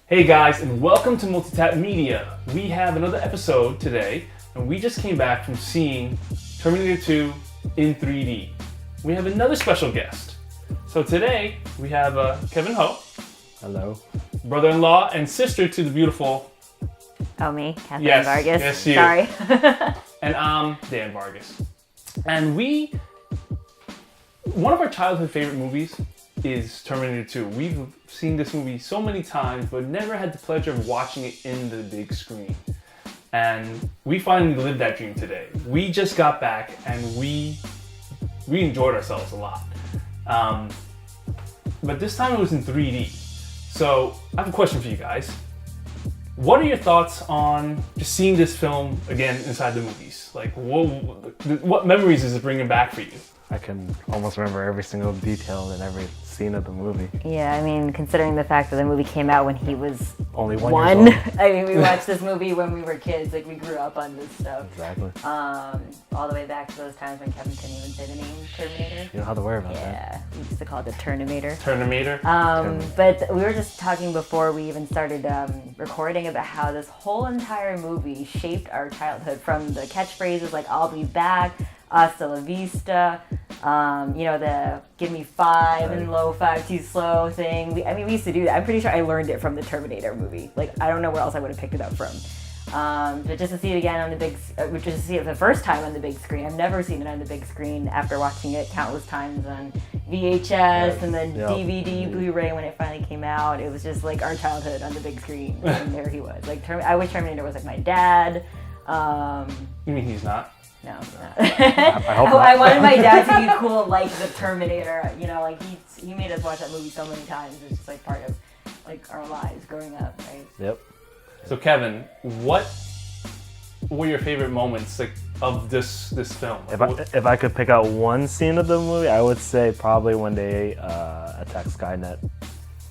Hey guys, and welcome to Multitap Media. We have another episode today, and we just came back from seeing Terminator 2 in 3D. We have another special guest. So today, we have Kevin Ho. Hello. Brother-in-law and sister to the beautiful... Oh, me? Kathleen Yes, Vargas? yes, you. Sorry. And I'm Dan Vargas. And one of our childhood favorite movies is Terminator 2. We've seen this movie so many times, but never had the pleasure of watching it in the big screen. And we finally lived that dream today. We just got back and we enjoyed ourselves a lot. But this time it was in 3D. So I have a question for you guys. What are your thoughts on just seeing this film again inside the movies? Like, what memories is it bringing back for you? I can almost remember every single detail in every scene of the movie. Yeah, I mean, considering the fact that the movie came out when he was Only one. I mean, we watched this movie when we were kids. Like, we grew up on this stuff. Exactly. All the way back to those times when Kevin couldn't even say the name Terminator. You don't have to worry about that. Yeah, we used to call it the Terminator. Terminator? But we were just talking before we even started recording about how this whole entire movie shaped our childhood, from the catchphrases like "I'll be back," "Hasta la vista," the "Give me five" and "Low five too slow" thing. We used to do that. I'm pretty sure I learned it from the Terminator movie. Like, I don't know where else I would have picked it up from. But just to see it again on the just to see it the first time on the big screen. I've never seen it on the big screen after watching it countless times on VHS and then DVD, Blu-ray when it finally came out. It was just like our childhood on the big screen. And there he was. Like, I wish Terminator was like my dad. You mean he's not? No, it's not. I hope not. I wanted my dad to be cool like the Terminator. You know, like he made us watch that movie so many times. It's just like part of like our lives growing up, right? Yep. So Kevin, what were your favorite moments of this film? If I could pick out one scene of the movie, I would say probably when they attack Skynet.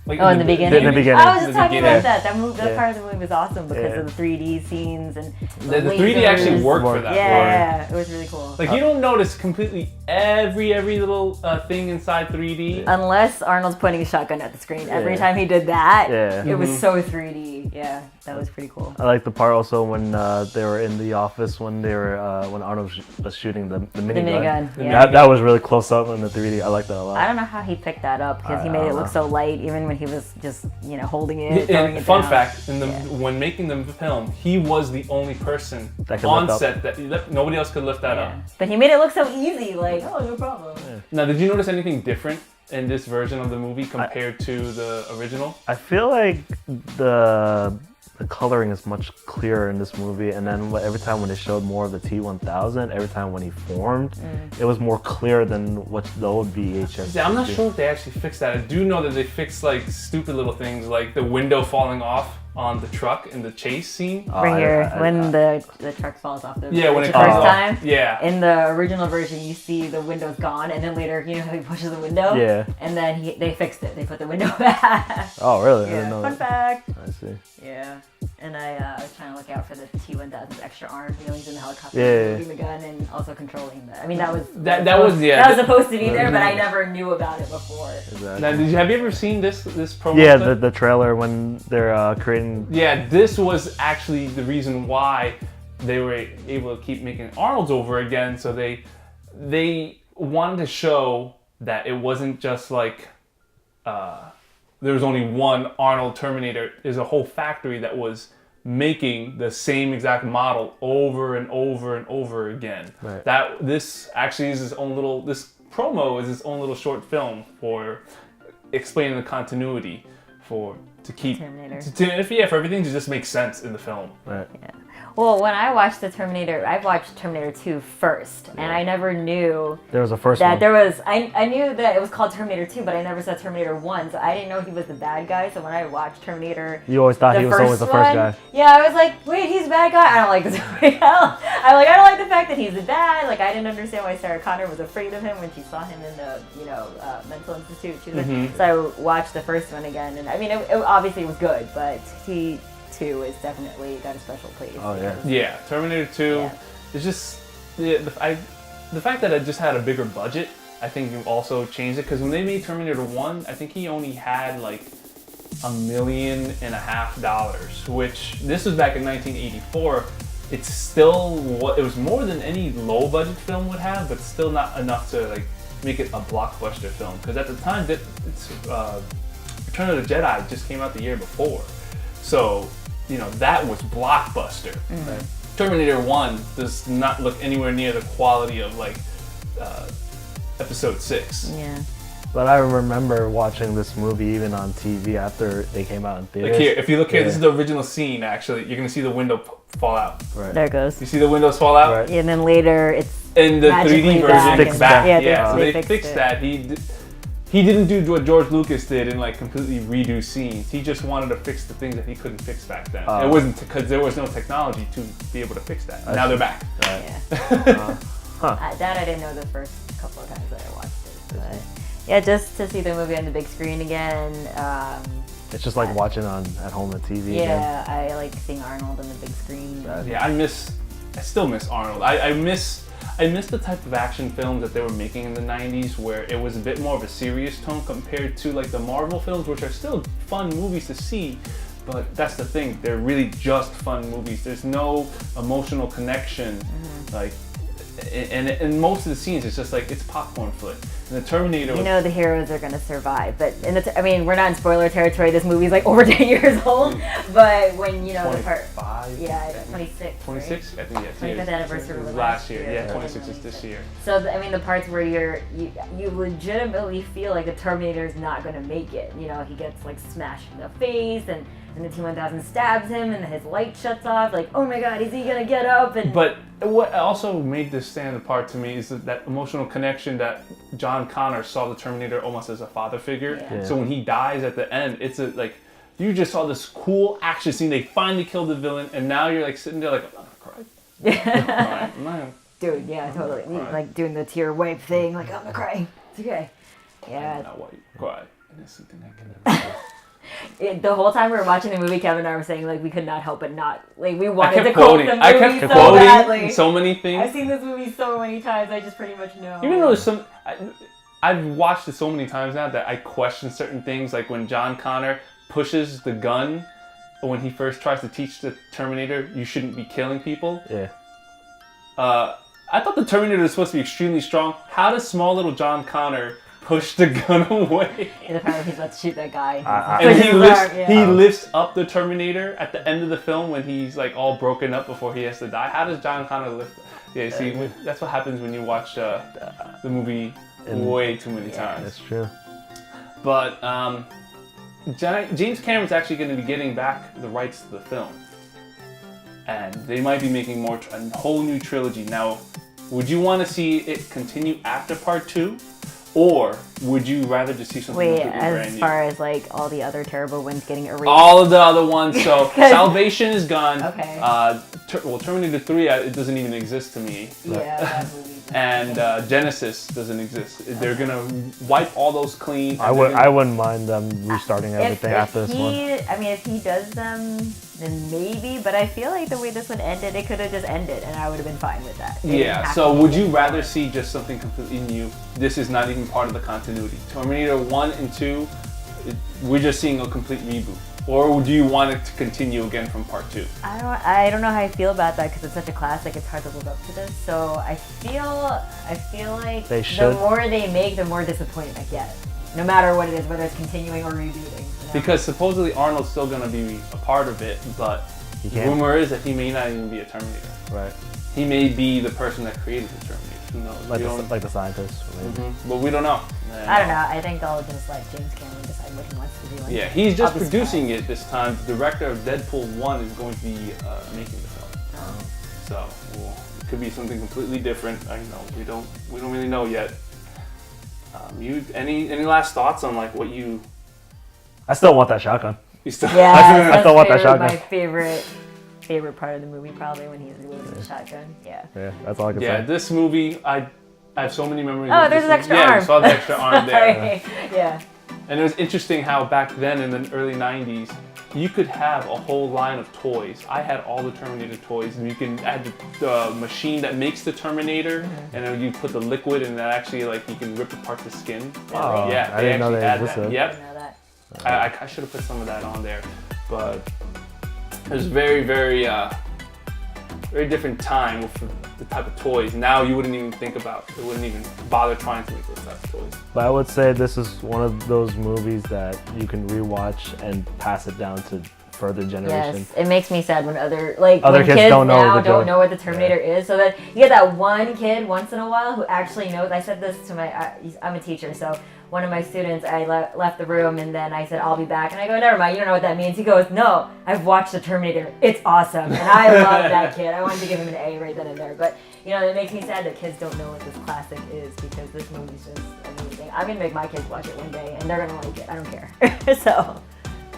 Like in the beginning? In the beginning. I was just talking about that. That part of the movie was awesome because of the 3D scenes and the 3D actually worked for that. Yeah, it was really cool. Like, you don't notice completely every little thing inside 3D. Unless Arnold's pointing a shotgun at the screen. Every time he did that, it was so 3D. Yeah, that was pretty cool. I like the part also when they were in the office when Arnold was shooting the minigun. Yeah. That was really close up in the 3D. I like that a lot. I don't know how he picked that up because he made it look so light, even when he was just holding it. Fun fact: when making the film, he was the only person on set that nobody else could lift that up. But he made it look so easy, like, oh, no problem. Yeah. Now, did you notice anything different in this version of the movie compared to the original? I feel like the coloring is much clearer in this movie, and then every time when they showed more of the T-1000, every time when he formed, it was more clear than what the old VHS. Yeah, I'm not sure if they actually fixed that. I do know that they fixed like stupid little things, like the window falling off on the truck in the chase scene. Right here, when the truck falls off the when it first time. Yeah. In the original version, you see the window's gone, and then later, you know how he pushes the window? Yeah. And then they fixed it. They put the window back. Oh, really? Yeah. I didn't know Fun fact. I see. Yeah. And I was trying to look out for the T-1000's extra arm. You know, he's in the helicopter moving the gun and also controlling the... I mean, that was supposed to be there, but I never knew about it before. Exactly. Now, have you ever seen this promo? Yeah, the trailer when they're creating... Yeah, this was actually the reason why they were able to keep making Arnold's over again. So they wanted to show that it wasn't just like... there was only one Arnold Terminator. There's a whole factory that was making the same exact model over and over and over again. Right. This actually is this promo is its own little short film for explaining the continuity for everything to just make sense in the film. Right. Yeah. Well, when I watched the Terminator, I watched Terminator 2 first, and I never knew there was a first that one. There was. I knew that it was called Terminator 2, but I never saw Terminator 1, so I didn't know he was the bad guy. So when I watched Terminator, you always thought he was always the first guy. Yeah, I was like, wait, he's the bad guy. I don't like this movie. I don't like the fact that he's the bad. Like, I didn't understand why Sarah Connor was afraid of him when she saw him in the mental institute. She was like, so I watched the first one again, and I mean, it obviously was good, but he. 2 is definitely got a special place. Oh yeah. Yeah, Terminator 2 is just the fact that it just had a bigger budget. I think also changed it because when they made Terminator 1, I think he only had like $1.5 million, which this was back in 1984. It's still it was more than any low budget film would have, but still not enough to like make it a blockbuster film. Because at the time, Return of the Jedi just came out the year before, so that was blockbuster. Right? Terminator 1 does not look anywhere near the quality of like Episode 6. Yeah. But I remember watching this movie even on TV after they came out in theaters. Like here, if you look here, this is the original scene. Actually, you're gonna see the window fall out. Right. There it goes. You see the windows fall out. Right. And then later it's In the 3D version, it's back. Yeah, So they they fixed fixed it. that. He didn't do what George Lucas did and like completely redo scenes. He just wanted to fix the things that he couldn't fix back then. It wasn't because there was no technology to be able to fix that. Now they're back. Yeah. That I didn't know the first couple of times that I watched it. But yeah, just to see the movie on the big screen again. It's just like watching at home on TV. Yeah, I like seeing Arnold on the big screen. Yeah, I still miss Arnold. I miss the type of action films that they were making in the 90s where it was a bit more of a serious tone compared to like the Marvel films, which are still fun movies to see. But that's the thing, they're really just fun movies. There's no emotional connection. Like, and in most of the scenes, it's just like, it's popcorn flick. And the Terminator the heroes are going to survive. But we're not in spoiler territory. This movie's like over 10 years old. But when, the part... 25? Yeah, 26. 26? Right? I think, yeah. 25th anniversary was last year. Yeah, 26 is this year. So, the parts where you legitimately feel like the Terminator's not going to make it. He gets like smashed in the face and the T-1000 stabs him and his light shuts off. Like, oh my god, is he going to get up? But what also made this stand apart to me is that emotional connection that John Connor saw the Terminator almost as a father figure. Yeah. So when he dies at the end, it's you just saw this cool action scene. They finally killed the villain, and now you're like sitting there like, I'm gonna cry. I'm Dude, yeah, totally. Like doing the tear wipe thing, like, I'm gonna cry. It's okay. Yeah. not why you cry. And it's something I can never do. The whole time we were watching the movie, Kevin and I were saying like we could not help but not we wanted to I quote the movie so badly. so many things. I've seen this movie so many times, I just pretty much know. Even though there's I've watched it so many times now that I question certain things, like when John Connor pushes the gun when he first tries to teach the Terminator you shouldn't be killing people. Yeah. I thought the Terminator was supposed to be extremely strong. How does small little John Connor push the gun away? And apparently he's about to shoot that guy. And he lifts up the Terminator at the end of the film when he's like all broken up before he has to die. How does John Connor lift? Yeah, see, that's what happens when you watch the movie way too many times. That's true. But James Cameron's actually going to be getting back the rights to the film. And they might be making a whole new trilogy. Now, would you want to see it continue after part 2? Or would you rather just see something completely brand new? As far as like all the other terrible ones getting erased? All of the other ones. So Salvation is gone. Okay. Terminator 3, it doesn't even exist to me. Yeah, that movie. And Genesis doesn't exist. They're gonna wipe all those clean. I wouldn't mind them restarting everything after this one. I mean, if he does them, then maybe. But I feel like the way this one ended, it could have just ended, and I would have been fine with that. Yeah. So would you rather see just something completely new? This is not even part of the continuity. Terminator 1 and 2, we're just seeing a complete reboot. Or do you want it to continue again from part 2? I don't know how I feel about that because it's such a classic. It's hard to live up to this. So I feel like the more they make, the more disappointed I get. No matter what it is, whether it's continuing or rebooting. Because supposedly Arnold's still going to be a part of it, but the rumor is that he may not even be a Terminator. Right. He may be the person that created the Terminator. Who knows? Like the scientist. But we don't know. I don't know. I think I'll just let James Cameron decide what he wants to do. Yeah, he's just producing it this time. The director of Deadpool 1 is going to be making the film. So it could be something completely different. I know we don't really know yet. You any last thoughts on like what you? I still want that shotgun. You still? Yeah, I still want that shotgun. My favorite part of the movie probably when he's wielding the shotgun. Yeah. Yeah, that's all I can say. Yeah, this movie I have so many memories. Oh, there's an extra arm. Yeah, you saw the extra arm there. Yeah. And it was interesting how back then in the early 90s, you could have a whole line of toys. I had all the Terminator toys, and you can add the machine that makes the Terminator, and then you put the liquid, and that actually like you can rip apart the skin. Wow. Yeah, I didn't know they existed. Yep. I didn't know that. I should have put some of that on there, but it was very, very, very different time with the type of toys. Now you wouldn't even think about, it wouldn't even bother trying to make those types of toys. But I would say this is one of those movies that you can rewatch and pass it down to further generations. Yes, it makes me sad when other Other when kids kids don't know now the don't joke. know what the Terminator is. So that you get that one kid once in a while who actually knows. I said this to I'm a teacher, so one of my students, I left the room and then I said, I'll be back. And I go, never mind, you don't know what that means. He goes, no, I've watched the Terminator. It's awesome. And I love that kid. I wanted to give him an A right then and there. But, you know, it makes me sad that kids don't know what this classic is because this movie's just amazing. I'm going to make my kids watch it one day and they're going to like it. I don't care. So.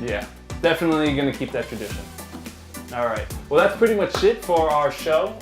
Yeah, definitely going to keep that tradition. All right. Well, that's pretty much it for our show.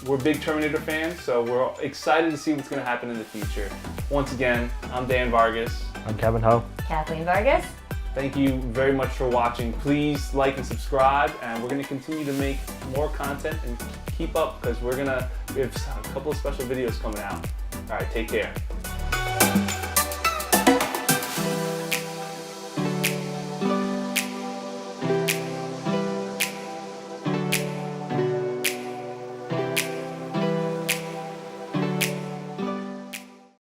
We're big Terminator fans, so we're excited to see what's going to happen in the future. Once again, I'm Dan Vargas. I'm Kevin Ho. Kathleen Vargas. Thank you very much for watching. Please like and subscribe, and we're going to continue to make more content and keep up because we have a couple of special videos coming out. All right, take care.